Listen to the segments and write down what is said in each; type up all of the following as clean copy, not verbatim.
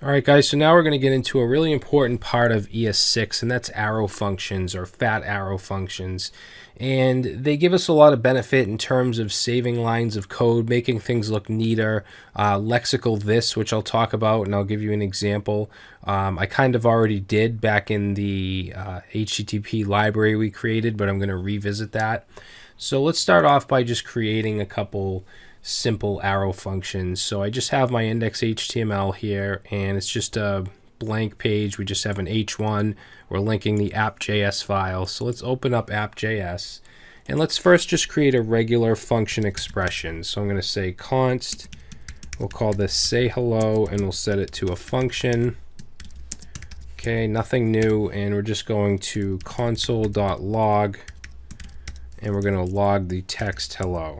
All right, guys, so now we're going to get into a really important part of ES6, and that's arrow functions or fat arrow functions. And they give us a lot of benefit in terms of saving lines of code, making things look neater, lexical this, which I'll talk about, and I'll give you an example. I kind of already did back in the HTTP library we created, but I'm going to revisit that. So let's start off by just creating a couple simple arrow functions. So I just have my index.html here, and it's just a blank page. We just have an h1. We're linking the app.js file. So let's open up app.js, and let's first just create a regular function expression. So I'm going to say const, we'll call this say hello, and we'll set it to a function. Okay, nothing new, and we're just going to console.log, and we're going to log the text hello.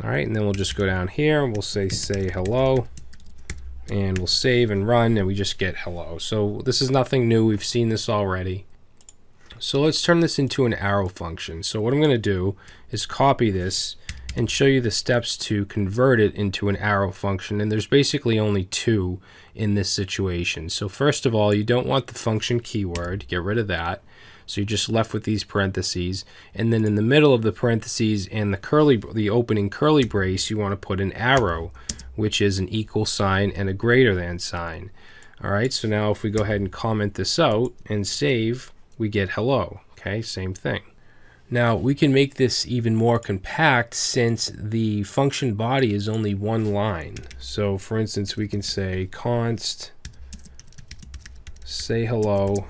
All right, and then we'll just go down here and we'll say hello, and we'll save and run, and we just get hello. So this is nothing new. We've seen this already. So let's turn this into an arrow function. So what I'm going to do is copy this and show you the steps to convert it into an arrow function. And there's basically only two in this situation. So first of all, you don't want the function keyword. Get rid of that. So you're just left with these parentheses, and then in the middle of the parentheses and the opening curly brace, you want to put an arrow, which is an equal sign and a greater than sign. All right, so now if we go ahead and comment this out and save, we get hello. Okay, same thing. Now we can make this even more compact since the function body is only one line. So for instance, we can say const say hello,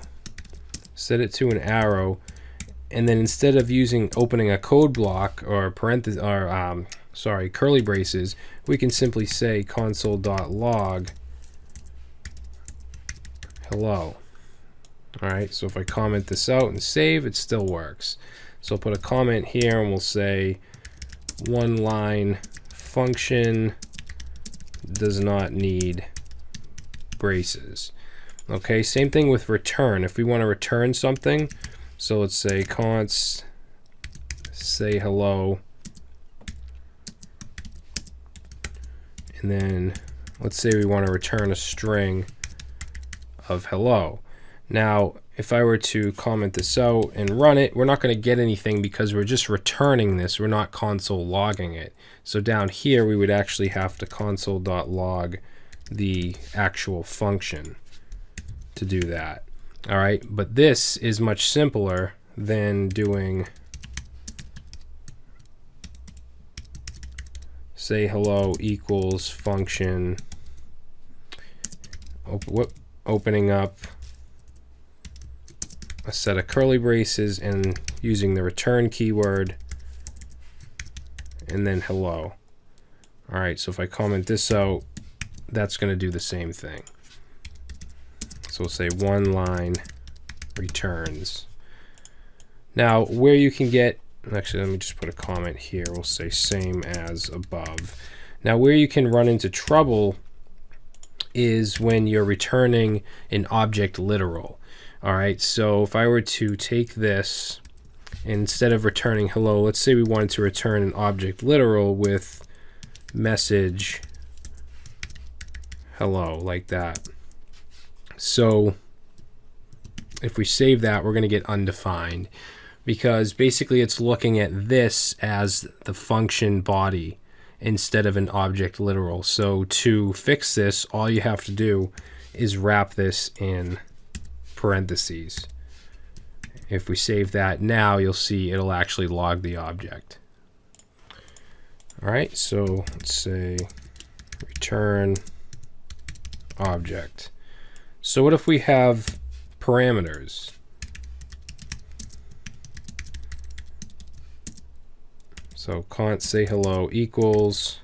set it to an arrow, and then instead of opening a code block or curly braces, we can simply say console.log hello. All right, so if I comment this out and save, it still works. So I'll put a comment here and we'll say one line function does not need braces. Okay, same thing with return. If we want to return something, so let's say const say hello, and then let's say we want to return a string of hello. Now, if I were to comment this out and run it, we're not going to get anything because we're just returning this. We're not console logging it. So down here, we would actually have to console.log the actual function to do that. All right, but this is much simpler than doing say hello equals function, opening up a set of curly braces and using the return keyword and then hello. All right, so if I comment this out, that's going to do the same thing. So we'll say one line returns. Now where you can get, actually let me just put a comment here, we'll say same as above. Now where you can run into trouble is when you're returning an object literal. All right, so if I were to take this, instead of returning hello, let's say we wanted to return an object literal with message hello, like that. So if we save that, we're going to get undefined because basically it's looking at this as the function body instead of an object literal. So to fix this, all you have to do is wrap this in parentheses. If we save that now, you'll see it'll actually log the object. All right, so let's say return object. So what if we have parameters? So const say hello equals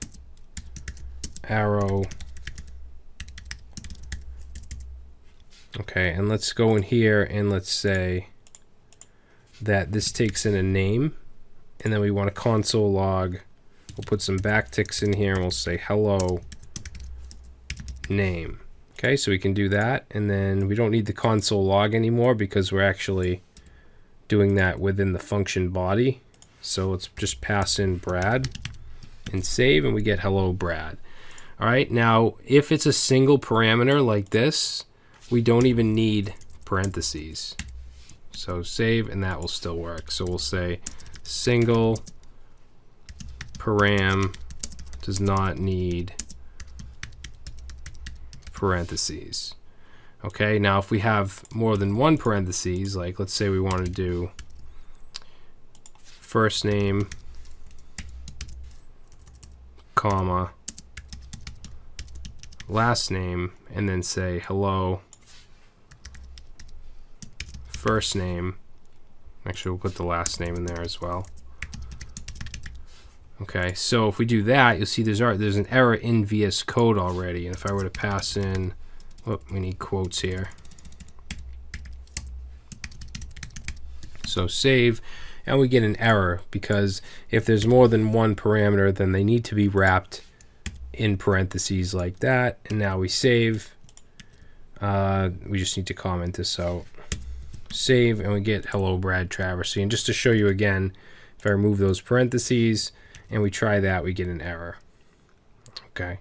arrow. Okay, and let's go in here and let's say that this takes in a name, and then we want to console log. We'll put some backticks in here and we'll say hello name. Okay, so we can do that, and then we don't need the console log anymore because we're actually doing that within the function body. So let's just pass in Brad and save, and we get hello Brad. All right, now if it's a single parameter like this, we don't even need parentheses. So save, and that will still work. So we'll say single param does not need parentheses. Okay, now if we have more than one parentheses, like let's say we want to do first name, comma, last name, and then say hello, first name. Actually, we'll put the last name in there as well. Okay, so if we do that, you'll see there's an error in VS Code already. And if I were to pass in, we need quotes here. So save, and we get an error because if there's more than one parameter, then they need to be wrapped in parentheses like that. And now we save. We just need to comment this out. Save, and we get hello Brad Traversy. And just to show you again, if I remove those parentheses and we try that, we get an error. Okay,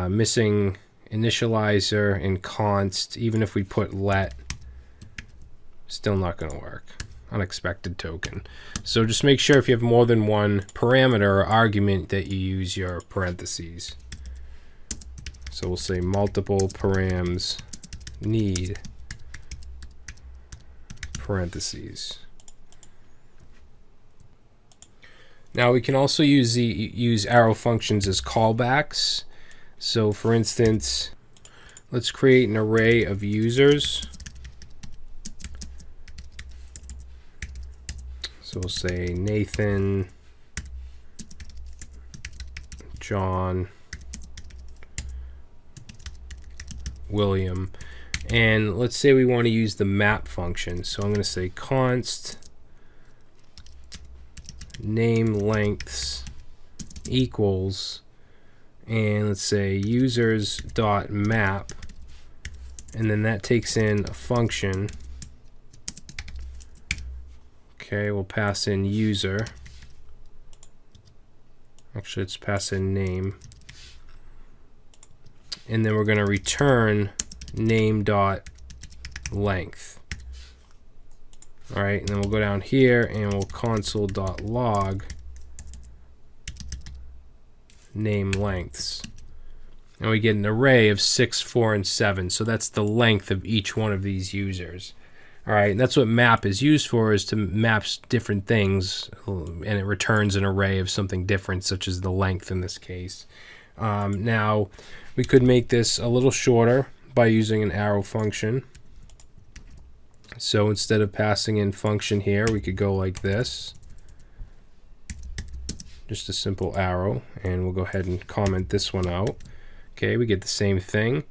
missing initializer and const. Even if we put let, still not going to work. Unexpected token. So just make sure if you have more than one parameter or argument that you use your parentheses. So we'll say multiple params need parentheses. Now we can also use arrow functions as callbacks. So for instance, let's create an array of users. So we'll say Nathan, John, William, and let's say we want to use the map function. So I'm going to say const name lengths equals, and let's say users dot map, and then that takes in a function. Okay, we'll pass in user. Actually, let's pass in name, and then we're going to return name dot length. All right, and then we'll go down here and we'll console.log name lengths. And we get an array of 6, 4, and 7. So that's the length of each one of these users. All right, and that's what map is used for, is to map different things, and it returns an array of something different, such as the length in this case. Now, we could make this a little shorter by using an arrow function. So instead of passing in function here, we could go like this. Just a simple arrow, and we'll go ahead and comment this one out. Okay, we get the same thing.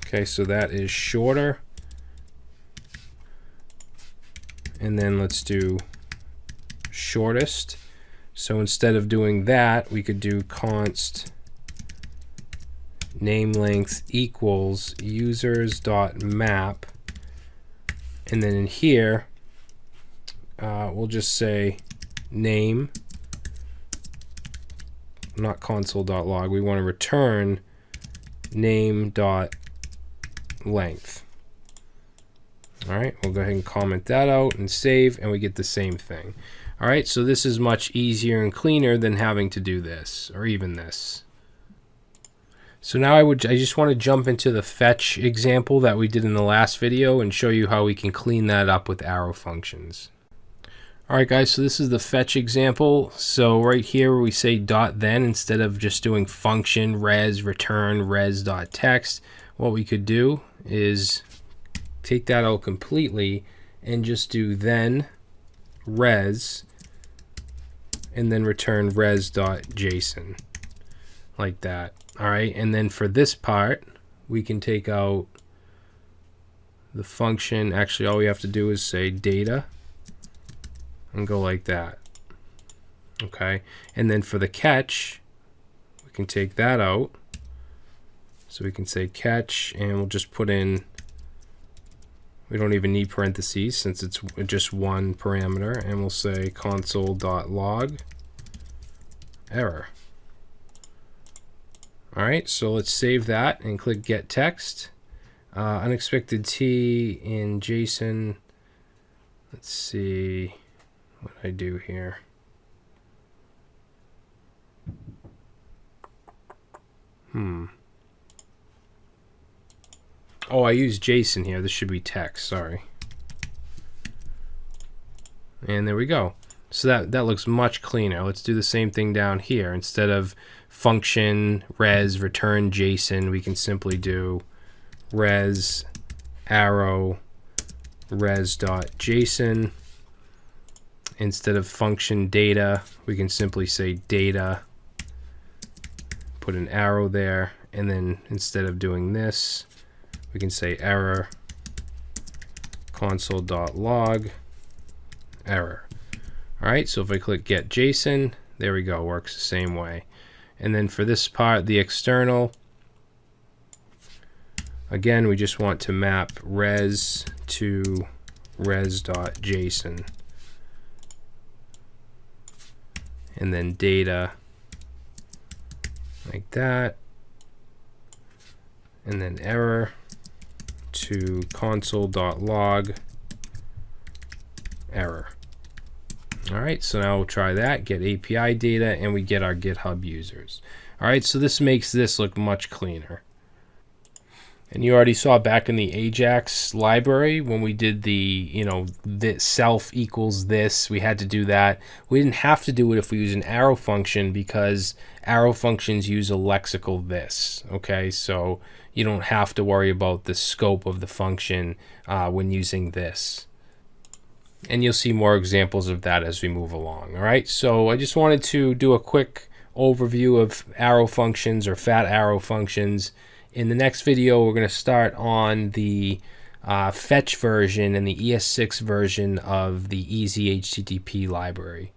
Okay, so that is shorter. And then let's do shortest. So instead of doing that, we could do const name length equals users.map, and then in here we'll just say name, not console.log. We want to return name.length. All right, we'll go ahead and comment that out and save, and we get the same thing. All right, so this is much easier and cleaner than having to do this or even this. So now I just want to jump into the fetch example that we did in the last video and show you how we can clean that up with arrow functions. All right, guys, so this is the fetch example. So right here we say .then instead of just doing function res return res.text, what we could do is take that out completely and just do then res and then return res.json like that. All right, and then for this part, we can take out the function. Actually, all we have to do is say data and go like that. Okay, and then for the catch, we can take that out. So we can say catch, and we'll just put in, we don't even need parentheses since it's just one parameter, and we'll say console.log error. All right, so let's save that and click Get Text. Unexpected T in JSON. Let's see what I do here. Oh, I use JSON here. This should be text, sorry. And there we go. So that looks much cleaner. Let's do the same thing down here. Instead of function res return JSON, we can simply do res arrow res.json. Instead of function data, we can simply say data, put an arrow there, and then instead of doing this, we can say error console.log error. All right, so if I click Get JSON, there we go, works the same way. And then for this part, the external, again, we just want to map res to res.json. And then data, like that. And then error to console.log error. All right, so now we'll try that, get API data, and we get our GitHub users. All right, so this makes this look much cleaner. And you already saw back in the Ajax library when we did the, this self equals this, we had to do that. We didn't have to do it if we use an arrow function because arrow functions use a lexical this, okay? So you don't have to worry about the scope of the function when using this. And you'll see more examples of that as we move along, all right? So I just wanted to do a quick overview of arrow functions or fat arrow functions. In the next video, we're going to start on the fetch version and the ES6 version of the Easy HTTP library.